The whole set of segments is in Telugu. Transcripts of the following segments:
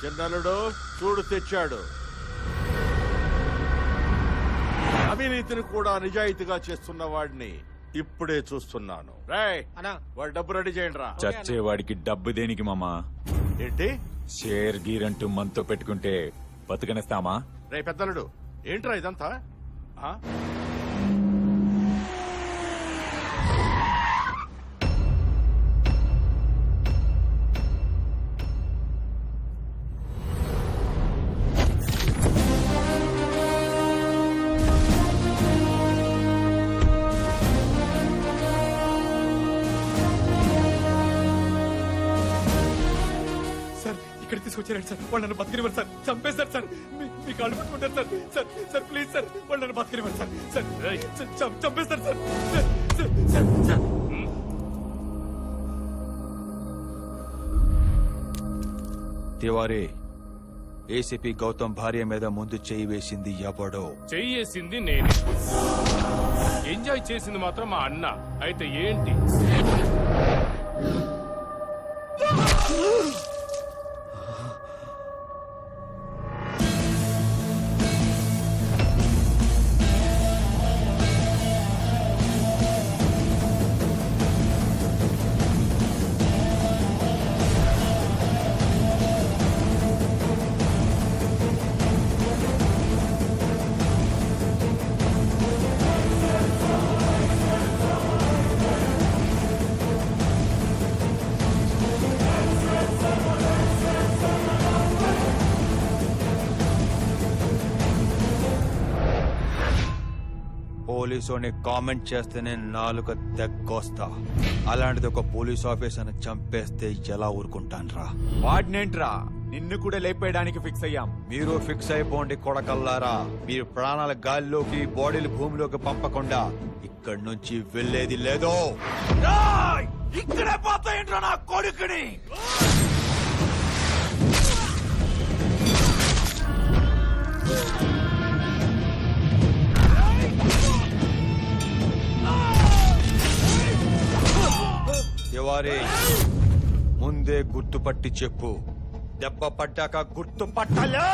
చిన్నలుడు చూడు తెచ్చాడు. అవినీతిని కూడా నిజాయితీగా చేస్తున్న వాడిని ఇప్పుడే చూస్తున్నాను. రేయ్ వాడి డబ్బు రెడీ చేయండి రా. చచ్చేవాడికి డబ్బు దేనికి మామా? ఏంటి షేర్ గీరంటూ మనతో పెట్టుకుంటే బతుకనిస్తామా? రే పెద్దలుడు ఏంట్రా ఇదంతా? ఆ? ఇక్కడ తీసుకొచ్చారండి సార్. వాళ్ళు నన్ను బతికినివ్వరు సార్. చంపేశారు సార్. మీ కాళ్ళు పట్టుకుంటారు sir. Sir sir please sir, వాళ్ళు నన్ను బతికినివ్వరు సార్. సార్ చంపేస్తారు sir. Sir sir sir Tiwari, ACP Gautam భార్య మీద ముందు చేయి వేసింది ఎవడో? చెయ్యేసింది నేను, ఎంజాయ్ చేసింది మాత్రం మా అన్న. అయితే ఏంటి? పోలీసుని కామెంట్ చేస్తేనే నాలుక దగ్గొస్తా. అలాంటిది ఒక పోలీస్ ఆఫీసర్ని చంపేస్తే ఎలా ఊరుకుంటాన్రా? వాడినేంట్రా, నిన్ను కూడా లేపేయడానికి ఫిక్స్ అయ్యాం. మీరు ఫిక్స్ అయిపోండి కొడకల్లారా. మీరు ప్రాణాల గాల్లోకి, బాడీలు భూమిలోకి పంపకుండా ఇక్కడి నుంచి వెళ్లేది లేదో. ఇక్కడే పోతాయంట్రా నా కొడుకుని. తివారీ, ముందే గుర్తుపట్టి చెప్పు. దెబ్బ పడ్డాక గుర్తుపట్టలే.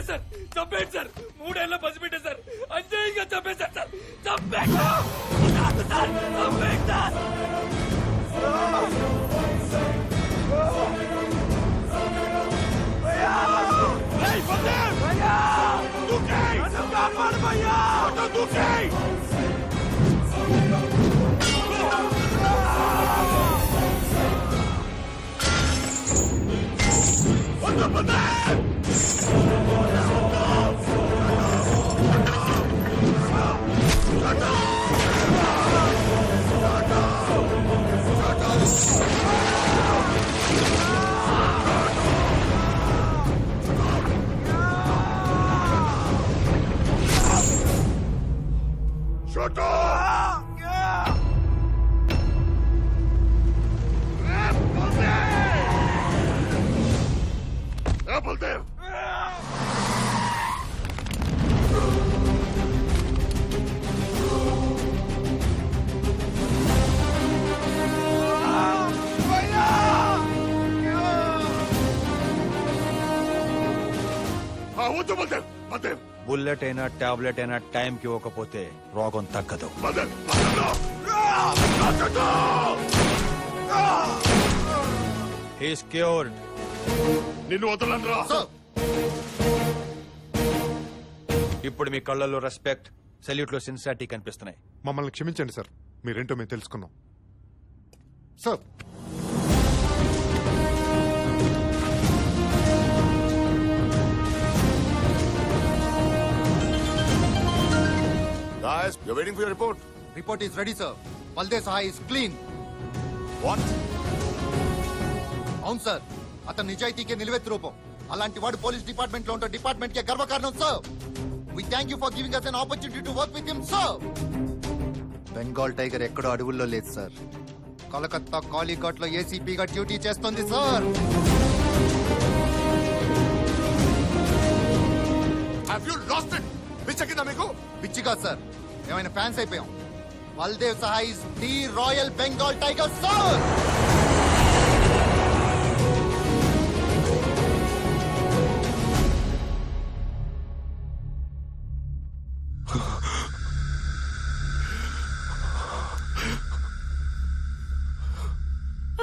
సార్ చంపేయండి సార్. 3 ఏళ్ల పసిబిడ్డ సార్. అన్యాయంగా చంపేశారు సార్. చంపేయండి సార్. చంపేయండి సార్. Shut up! వద్దు బల్దేవ్, బల్దేవ్, బుల్లెట్ అయినా టాబ్లెట్ అయినా టైంకి ఇవ్వకపోతే రోగం తగ్గదు. బల్దేవ్, బల్దేవ్. He's cured. నిన్ను వదలనురా. ఇప్పుడు మీ కళ్ళల్లో రెస్పెక్ట్, సెల్యూట్ లో సిన్సియారిటీ కనిపిస్తున్నాయి. మమ్మల్ని క్షమించండి సార్, మీరేంటో మేము తెలుసుకున్నాం sir. Guys, you're waiting for your report. Report is ready sir. Baldev Saha is clean. What? అవును సార్, అతను నిజాయితీకే నిలువెత్తు రూపం. అలాంటి వాడు పోలీస్ డిపార్ట్మెంట్ లో ఉంటే డిపార్ట్మెంట్ కే గర్వకారణం sir. We thank you for giving us an opportunity to work with him sir. Bengal tiger ఎక్కడో అడవుల్లో లేదు సార్, కలకత్తా కాలీఘాట్ లో ఏసీపీగా డ్యూటీ చేస్తుంది sir. Have you lost it? పిచ్చకిందా మీకు? పిచ్చిగా సార్, ఏమైనా ఫ్యాన్స్ అయిపోయాం. Baldev Saha is the royal Bengal tiger sir.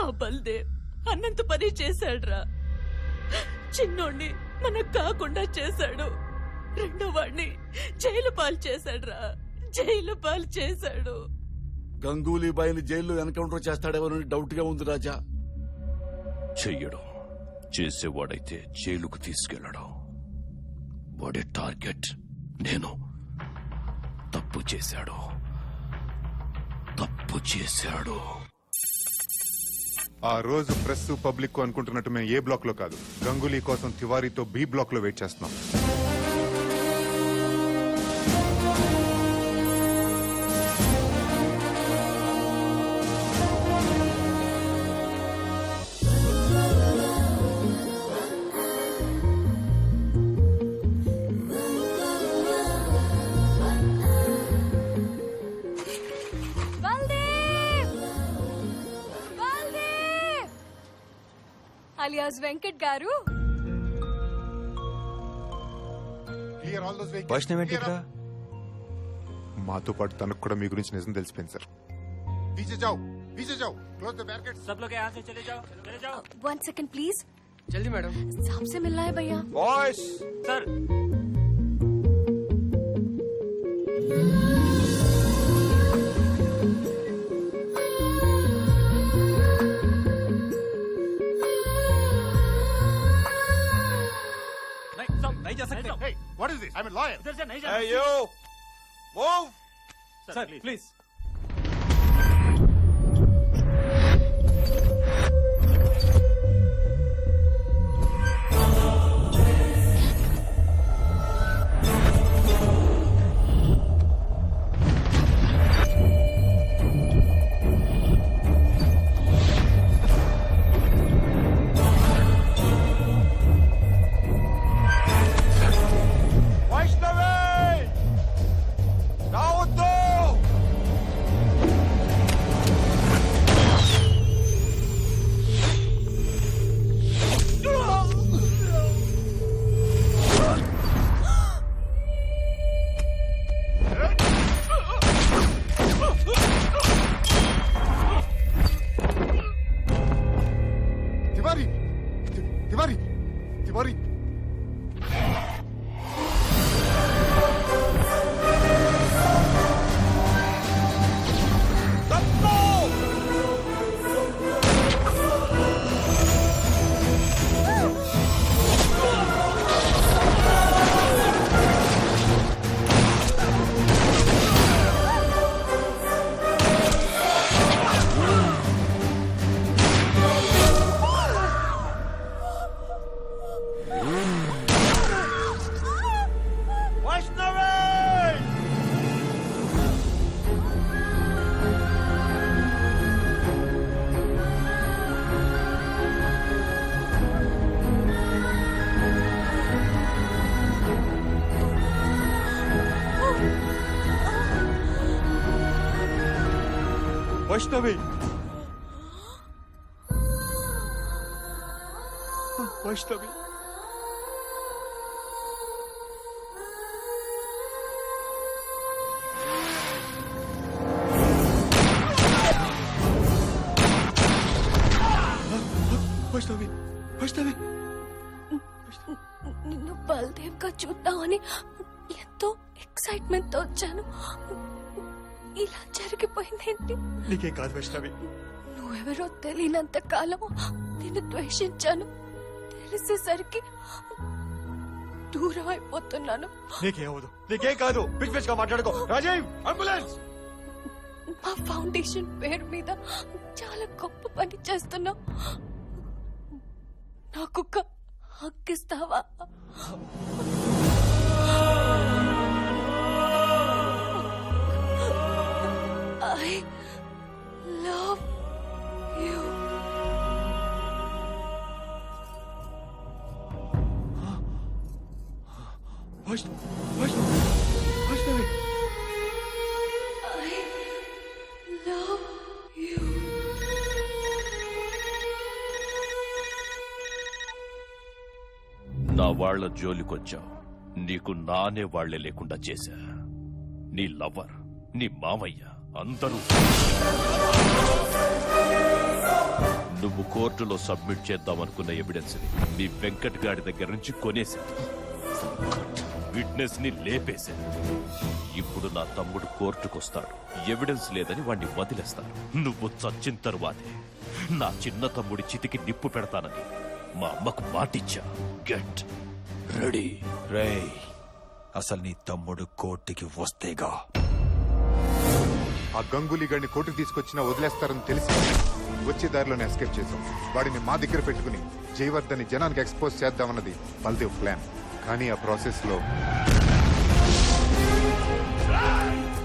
ఆ బల్దేవ్ అన్నంత పని చేశాడ్రా. చిన్నోడిని మనకు కాకుండా చేశాడు, రెండో వాడిని జైలు పాలు చేశాడ్రా, జైలు పాలు చేశాడు. గంగూలీబాయిని జైల్లో ఎన్కౌంటర్ చేస్తాడేమోనని డౌట్ గా ఉంది రాజా. చెయ్యడం, చేసేవాడైతే జైలుకు తీసుకెళ్లడం. వాడే టార్గెట్. నేను తప్పు చేశాడు, తప్పు చేశాడు. ఆ రోజు ప్రెస్ పబ్లిక్ అనుకుంటున్నట్టు మేము ఏ బ్లాక్ లో కాదు, గంగూలీ కోసం తివారీతో బి బ్లాక్ లో వెయిట్ చేస్తున్నాం. అలియాస్ వెంకట్ గారు, Clear all those vehicles. Vaishnav ఏంటి ఇక్కడ? మాతో పాటు తనకు కూడా మీ గురించి నిజం తెలిసిపోయింది సార్. పీछे जाओ, पीछे जाओ, क्लोज द बैरिकेड्स. सब लोग यहाँ से चले जाओ, चले जाओ. 1 सेकंड प्लीज. जल्दी मैडम. साहब से मिलना है भैया. Boys, sir. नहीं जा सकते. Hey, what is this? I'm a lawyer. इधर से नहीं hey you, move. Sir please. Vaishnavi, రావద్దు. వైష్ణవి వైష్ణవి వైష్ణవి వైష్ణవి నిన్ను బల్దేవ్ గా చూద్దామని ఎంతో ఎక్సైట్మెంట్ తో వచ్చాను. ఇలా జరిగిపోయిందేంటి? నీకేం కాదు వైష్ణవి. నువ్వెవరో తెలియనంత కాలము నిన్ను ద్వేషించాను. తెలిసేసరికి దూరం అయిపోతున్నాను. నీకేమవుదు, నీకేం కాదు. పిచ్ పిచ్ గా మాట్లాడుకో. రాజీవ్, అంబులెన్స్. మా ఫౌండేషన్ పేరు మీద చాలా గొప్ప పని చేస్తున్నావు. నాకొక్క హక్కిస్తావా? I love you. Vaishnavi I love you. నా వాళ్ల జోలికొచ్చావు. నీకు నానే వాళ్లే లేకుండా చేశా. నీ లవర్, నీ మామయ్య అందరూ నువ్వు కోర్టులో సబ్మిట్ చేద్దామనుకున్న ఎవిడెన్స్ ని మీ వెంకట్ గాడి దగ్గర నుంచి కొనేశాను. విట్నెస్ ని లేపేశాను. ఇప్పుడు నా తమ్ముడు కోర్టుకొస్తాడు. ఎవిడెన్స్ లేదని వాణ్ణి వదిలేస్తాను. నువ్వు చచ్చిన తరువాతే నా చిన్న తమ్ముడి చితికి నిప్పు పెడతానని మా అమ్మకు మాటిచ్చా. Get ready. రేయ్, అసలు నీ తమ్ముడు కోర్టుకి వస్తేగా ఆ గంగూలీ గారిని కోర్టుకు తీసుకొచ్చినా వదిలేస్తారని తెలిసి వచ్చే దారిలోనే ఎస్కేప్ చేశాం. వాడిని మా దగ్గర పెట్టుకుని జయవర్ధన్ని జనానికి ఎక్స్పోజ్ చేద్దామన్నది బల్దేవ్ ప్లాన్. కానీ ఆ ప్రాసెస్ లో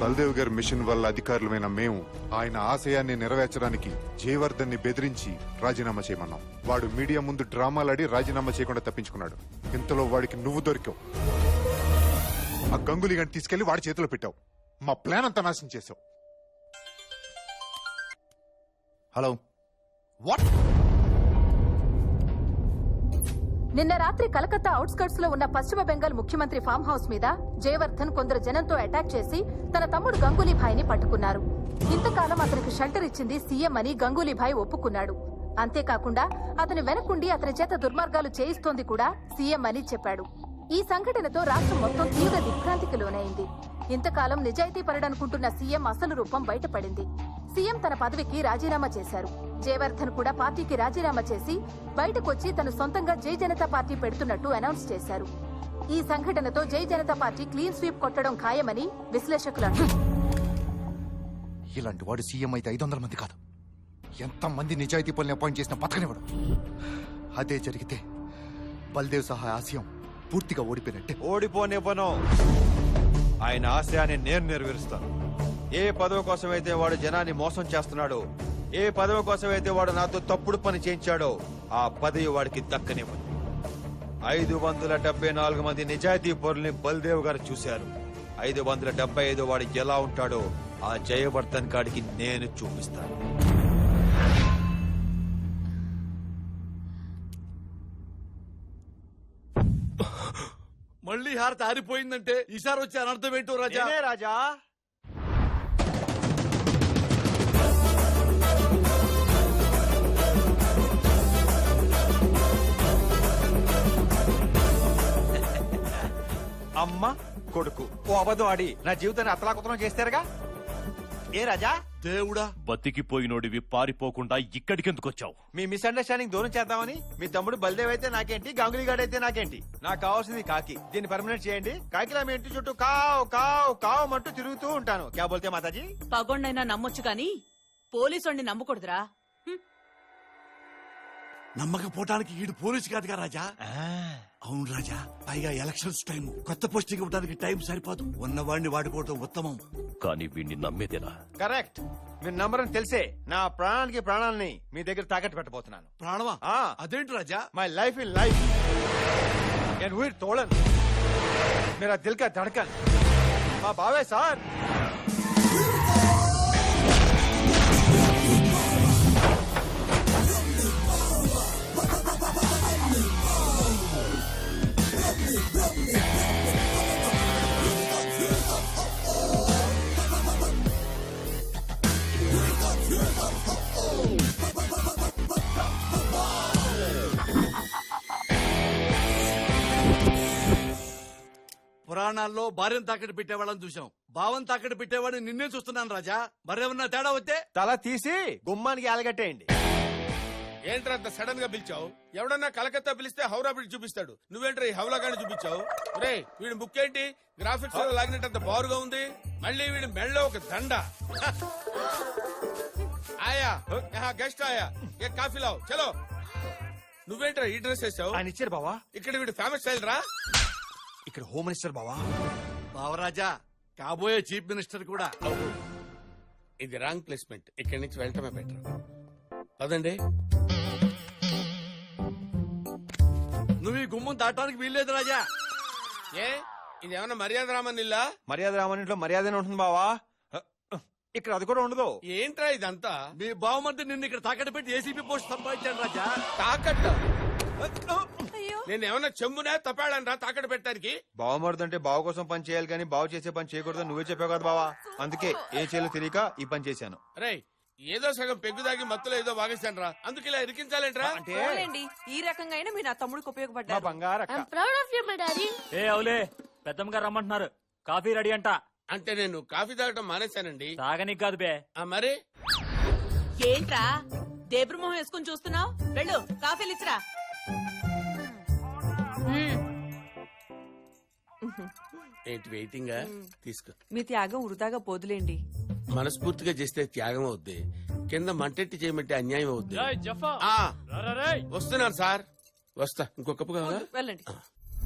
బల్దేవ్ గారి మిషన్ వల్ల అధికారులమైన మేము ఆయన ఆశయాన్ని నెరవేర్చడానికి జయవర్ధన్ని బెదిరించి రాజీనామా చేయమన్నాం. వాడు మీడియా ముందు డ్రామాలాడి రాజీనామా చేయకుండా తప్పించుకున్నాడు. ఇంతలో వాడికి నువ్వు దొరికావు. ఆ గంగూలీ గారిని తీసుకెళ్లి వాడి చేతిలో పెట్టావు. మా ప్లాన్ అంతా నాశనం చేసావు. Hello, what? నిన్న రాత్రి కలకత్తా అవుట్స్కర్ట్స్ లో ఉన్న పశ్చిమ బెంగాల్ ముఖ్యమంత్రి ఫామ్ హౌస్ మీద జయవర్ధన్ కొందరు జనంతో అటాక్ చేసి తన తమ్ముడు గంగూలీభాయ్ని పట్టుకున్నారు. ఇంతకాలం అతనికి షెల్టర్ ఇచ్చింది సీఎం అని గంగూలీభాయ్ ఒప్పుకున్నాడు. అంతేకాకుండా అతని వెనకుండి అతని చేత దుర్మార్గాలు చేయిస్తోంది కూడా సీఎం అని చెప్పాడు. ఈ సంఘటనతో రాష్ట్రం మొత్తం తీవ్ర దిగ్భ్రాంతికి లోనైంది. ఇంతకాలం నిజాయితీ పరుడనుకుంటున్న సీఎం అసలు రూపం బయటపడింది. సీఎం తన పదవికి రాజీనామా చేశారు. జయవర్ధన్ కూడా పార్టీకి రాజీనామా చేసి బయటకొచ్చి తను సొంతంగా జై జనతా పార్టీ పెడుతున్నట్టు అనౌన్స్ చేశారు. ఈ సంఘటనతో జై జనతా పార్టీ క్లీన్ స్వీప్ కొట్టడం ఖాయమని విశ్లేషకులు అంటున్నారు. ఇలాంటి వాడు సీఎం అయితే 500 మంది కాదు, ఎంతమంది నిజాయితీ పనులు అపాయింట్ చేసిన పథకనివ్వడు. అదే జరిగితే బల్దేవ్ సహా ఆశయం పూర్తిగా ఓడిపోయినట్టే. ఓడిపోనివ్వను. ఆయన ఆశయాన్ని నేను నెరవేరుస్తాను. ఏ పదవి కోసం అయితే వాడు జనాన్ని మోసం చేస్తున్నాడో, ఏ పదవి కోసం అయితే వాడు నాతో తప్పుడు పని చేయించాడో, ఆ పదవి వాడికి దక్కనివ్వదు. 574 మంది నిజాయితీ పరుల్ని బల్దేవ్ గారు చూశారు. 575 వాడు ఎలా ఉంటాడో ఆ జయవర్ధన్ గాడికి నేను చూపిస్తాను. మళ్ళీ హారతి ఆరిపోయిందంటే ఈసారి వచ్చే అనర్థం ఏంటో రాజా. రాజా, అమ్మ కొడుకు ఓ అబద్ధం ఆడి నా జీవితాన్ని అతలాకుతలం చేస్తారుగా. ఏ రాజా, దేవుడా, బతికిపోయినోడివి పారిపోకుండా ఇక్కడికెందుకొచ్చావు? మీ మిస్అండర్స్టాండింగ్ దూరం చేద్దామని మీ తమ్ముడు బల్దేవ్ అయితే నాకేంటి, గంగులీ గాడ్ అయితే నాకేంటి. నాకు కావాల్సింది కాకి. దీన్ని పర్మనెంట్ చేయండి. కాకిలా మీ ఇంటి చుట్టూ కావ్ కావ్ కావ్ అంటూ తిరుగుతూ ఉంటాను. క్యా బోల్తే మాతాజీ? పగొండైనా నమ్మొచ్చు కాని పోలీసుని నమ్మకూడదురా. నమ్మకపోవటానికి ఈడు పోలీసు కాదుగా రాజా. అవును రాజా, పైగా ఎలక్షన్స్ టైం, కొత్త పోస్టింగ్ ఇవ్వడానికి టైం సరిపోదు. ఉన్నవాడిని వాడుకోవటం ఉత్తమం. కానీ వీణ్ణి నమ్మేదేనా? కరెక్ట్. మీరు నంబర్ తెలిసే నా ప్రాణానికి ప్రాణాలని మీ దగ్గర తాకట్టు పెట్టబోతున్నాను. ప్రాణమా? అదేంటి రాజా? మై లైఫ్ ఇన్ లైఫ్ నేను ఊరి తోళన్, मेरा दिल का धड़कन మా బావే సార్. పురాణాల్లో భార్యను తాకట్టు పెట్టేవాళ్ళని చూసాం. భావం తాకట్టు పెట్టేవాడిని నిన్నే చూస్తున్నాను రాజా. మరేమన్నా తేడా వస్తే తల తీసి గుమ్మానికి ఆలగట్టేయండి. ఏంట్రా అంత సడన్ గా పిలిచావు? ఎవడన్నా కలకత్తా పిలిస్తే హౌరా బ్రిడ్జ్ చూపిస్తాడు, నువ్వేంట్రా ఈ హౌలాగాని చూపించావు? రే వీడి బుక్ ఏంటి గ్రాఫిక్స్ లో లాగినట్టు బారుగా ఉంది. మళ్ళీ వీడి మెళ్ళో ఒక దండ. ఆయా యహా గెస్ట్ ఆయా ఏ కాఫీ లావ్ చలో. నువ్వేంట్రా ఈ డ్రెస్ వేసావు? ఆయన ఇచ్చారు బావా. ఇక్కడ వీడి ఫేమస్ స్టైల్ రా. ఇక్కడ హోమ్ మినిస్టర్ బావా. బావరాజా కాబోయే చీఫ్ మినిస్టర్ కూడా. ఇది రాంగ్ ప్లేస్మెంట్, ఇక్కడి నుంచి వెళ్ళటమే బెటర్. పదండి. నువ్వు ఈ గుమ్మం దాటానికి వీల్లేదు రాజా. ఏ ఇది ఏమన్నా మర్యాద రామన్ ఇల్లా? మర్యాద రామనింట్లో మర్యాదనే ఉంటుంది బావా. ఇక్కడ అది కూడా ఉండదు. ఏంట్రా ఇదంతా? మీ బావమర్ది నిన్ను ఇక్కడ తాకట్టు పెట్టి ఏసీపీ పోస్ట్ సంపాదించాడు రాజా. తాకట్ట? నేను ఏమన్నా చెమ్మునా తపాడనరా తాకట్టు పెట్టడానికి? బావమరుదంటే బావ కోసం పని చేయాలి కానీ బావ చేసే పని చేయకూడదు నువ్వే చెప్పావు కదా బావా. అందుకే ఏం చేయాలో తెలియక ఈ పని చేశాను. రే ఏదో సగం పెగ్గు దాగి మత్తులో ఏదో వాగేశాను రా, అందుకు ఇలా ఇరికించాలేంట్రా? ఈ రకంగా అయినా మీరు నా తమ్ముడికి మా ఉపయోగపడ్డారు. బంగారక్క. ఏ అవులే పెద్దమ్మ గారు రమ్మంటున్నారు. కాఫీ రెడీ అంట. అంటే నేను కాఫీ తాగటం మానేశానండి. తాగనీకి కాదు బే. మరి ఏంట్రా దేబ్రమోహం వేసుకుని చూస్తున్నావు? వెళ్ళు కాఫీలు ఇచ్చిరా. ఏంటి వెయిటింగ్? తీసుకో. మీ త్యాగం వృధాగా పోదులేండి. మనస్ఫూర్తిగా చేస్తే త్యాగం అవుద్ది, కింద మంటెట్టి చేయమంటే అన్యాయం అవుద్ది. వస్తున్నాను సార్, వస్తా. ఇంకో కప్పు కావాలా? వెళ్ళండి.